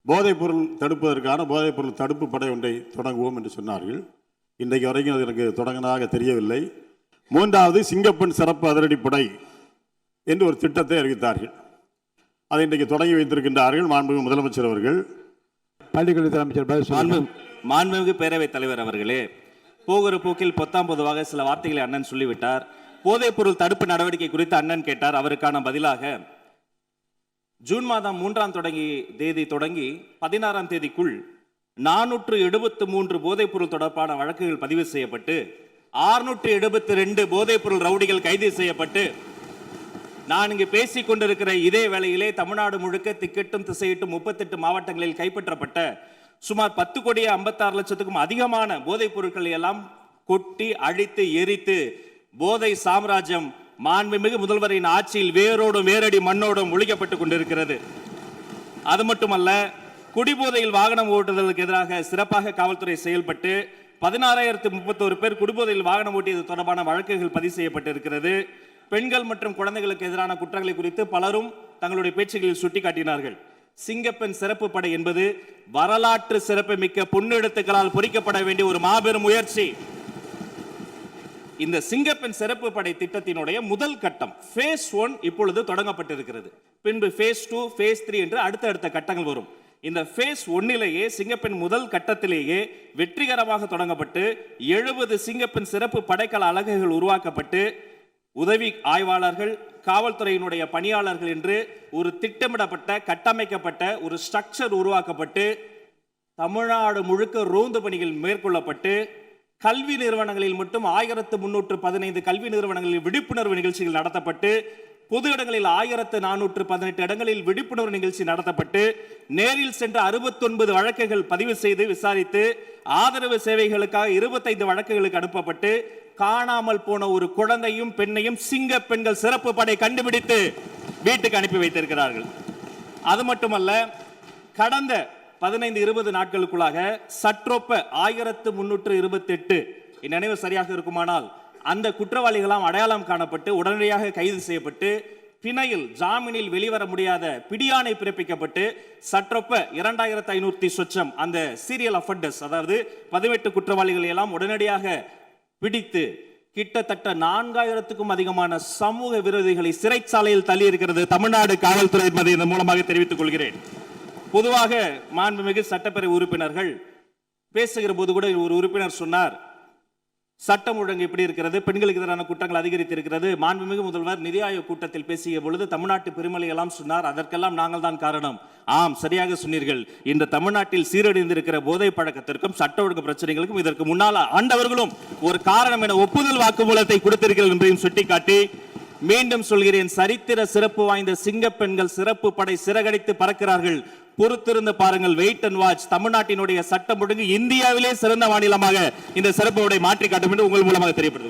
போதைப் பொருள் தடுப்பதற்கான போதைப் பொருள் தடுப்பு படை ஒன்றை தொடங்குவோம் என்று சொன்னார்கள். இன்றைக்கு வரைக்கும் அது எனக்கு தொடங்கினதாக தெரியவில்லை. மூன்றாவது சிங்கப்பெண் சிறப்பு அதிரடிப்படை என்று ஒரு திட்டத்தை அறிவித்தார்கள். அதை இன்றைக்கு தொடங்கி வைத்திருக்கின்றார்கள் மாண்புமிகு முதலமைச்சர் அவர்கள். பள்ளிக்கல்வித்துறை அமைச்சர் மாண்புமிகு பேரவைத் தலைவர் அவர்களே, போகிற போக்கில் பொத்தாம் பொதுவாக சில வார்த்தைகளை அண்ணன் சொல்லிவிட்டார். போதைப் பொருள் தடுப்பு நடவடிக்கை குறித்து அண்ணன் கேட்டார். அவருக்கான பதிலாக ஜூன் மாதம் 3ஆம் தேதி தொடங்கி 16ஆம் தேதிக்குள் 473 போதைப் பொருள் தொடர்பான வழக்குகள் பதிவு செய்யப்பட்டு 672 போதைப் பொருள் ரவுடிகள் கைது செய்யப்பட்டு நான் இங்கு பேசிக் கொண்டிருக்கிற இதே வேளையிலே தமிழ்நாடு முழுக்க திக்கெட்டும் திசையிட்டும் 38 மாவட்டங்களில் கைப்பற்றப்பட்ட சுமார் 10,56,00,000க்கும் அதிகமான போதைப் பொருட்களை எல்லாம் கொட்டி அழித்து எரித்து போதை சாம்ராஜ்யம் மாண்புமிகு முதல்வரின் ஆட்சியில் வேரோடும் வேரடி மண்ணோடும் ஒழிக்கப்பட்டுக் கொண்டிருக்கிறது. அது மட்டுமல்ல, குடிபோதையில் வாகனம் ஓட்டுதலுக்கு எதிராக சிறப்பாக காவல்துறை செயல்பட்டு 16,031 பேர் குடிபோதையில் வாகனம் ஓட்டியது தொடர்பான வழக்குகள் பதிவு செய்யப்பட்டிருக்கிறது. பெண்கள் மற்றும் குழந்தைகளுக்கு எதிரான குற்றங்களை குறித்து பலரும் தங்களுடைய பேச்சுகளில் சுட்டிக்காட்டினார்கள். சிங்கப்பெண் சிறப்பு படை என்பது வரலாற்று சிறப்பு மிக்க பொன்னெழுத்துக்களால் பொறிக்கப்பட வேண்டிய ஒரு மாபெரும் முயற்சி. இந்த சிங்கப்பெண் சிறப்பு படை திட்டத்தினுடைய முதல் கட்டம் phase 1 இப்பொழுது தொடங்கப்பட்டிருக்கிறது. பின்பு phase 2, phase 3 என்று அடுத்தடுத்த கட்டங்கள் வரும். இந்த phase 1லேயே சிங்கப்பெண் முதல் கட்டத்திலேயே வெற்றிகரமாக தொடங்கப்பட்டு 70 சிங்கப்பெண் சிறப்பு படைக்கல அலகுகள் உருவாக்கப்பட்டு உதவி ஆய்வாளர்கள், காவல்துறையினுடைய பணியாளர்கள் என்று ஒரு திட்டமிடப்பட்ட கட்டமைக்கப்பட்ட ஒரு ஸ்ட்ரக்சர் உருவாக்கப்பட்டு தமிழ்நாடு முழுக்க ரோந்து பணிகள் மேற்கொள்ளப்பட்டு கல்வி நிறுவனங்களில் மட்டும் 1315 கல்வி நிறுவனங்களில் விழிப்புணர்வு நிகழ்ச்சிகள் நடத்தப்பட்டு பொது இடங்களில் 1418 இடங்களில் விழிப்புணர்வு நிகழ்ச்சி நடத்தப்பட்டு நேரில் சென்ற 69 வழக்குகள் பதிவு செய்து விசாரித்து ஆதரவு சேவைகளுக்காக 25 வழக்குகளுக்கு அனுப்பப்பட்டு காணாமல் போன ஒரு குழந்தையும் பெண்ணையும் சிங்க பெண்கள் சிறப்பு படை கண்டுபிடித்து வீட்டுக்கு அனுப்பி வைத்திருக்கிறார்கள். அது மட்டுமல்ல, கடந்த 15-20 நாட்களுக்குள்ளாக சற்றொப்ப 1328 நினைவு சரியாக இருக்குமானால் அந்த குற்றவாளிகளாம் அடையாளம் காணப்பட்டு உடனடியாக கைது செய்யப்பட்டு பிணையில் ஜாமீனில் வெளிவர முடியாத பிடியாணை பிறப்பிக்கப்பட்டு சற்றொப்ப 2500 சொச்சம் அந்த சீரியல் அஃபெண்டர்ஸ், அதாவது 18 குற்றவாளிகளை எல்லாம் உடனடியாக பிடித்து கிட்டத்தட்ட 4000க்கும் அதிகமான சமூக விரோதிகளை சிறைச்சாலையில் தள்ளி இருக்கிறது தமிழ்நாடு காவல்துறை என்பதை இதன் மூலமாக தெரிவித்துக் கொள்கிறேன். பொதுவாக மாண்புமிகு சட்டப்பேரவை உறுப்பினர்கள் பேசுகிற போது கூட ஒரு உறுப்பினர் சொன்னார், சட்டம் ஒழுங்கு எப்படி இருக்கிறது, பெண்களுக்கு எதிரான குற்றங்கள் அதிகரித்திருக்கிறது. மாண்புமிகு முதல்வர் நிதி ஆயோக் கூட்டத்தில் பேசிய பொழுது தமிழ்நாட்டு பெருமளை எல்லாம் சொன்னார். அதற்கெல்லாம் நாங்கள் தான் காரணம். ஆம், சரியாக சொன்னீர்கள். இந்த தமிழ்நாட்டில் சீரழிந்திருக்கிற போதை பழக்கத்திற்கும் சட்ட ஒழுங்கு பிரச்சனைகளுக்கும் இதற்கு முன்னால் ஆண்டவர்களும் ஒரு காரணம் என ஒப்புதல் வாக்குமூலத்தை கொடுத்திருக்கிறது என்பதையும் சுட்டிக்காட்டி மீண்டும் சொல்கிறேன், சரித்திர சிறப்பு வாய்ந்த சிங்கப்பெண்கள் சிறப்பு படை சிறகடித்து பறக்கிறார்கள். பொறுத்திருந்து பாருங்கள், வெயிட் அண்ட் வாட்ச். தமிழ்நாட்டினுடைய சட்டம் ஒழுங்கு இந்தியாவிலே சிறந்த மாநிலமாக இந்த சிறப்பு படை மாற்றி காட்டும் என்று உங்கள் மூலமாக தெரியப்படுது.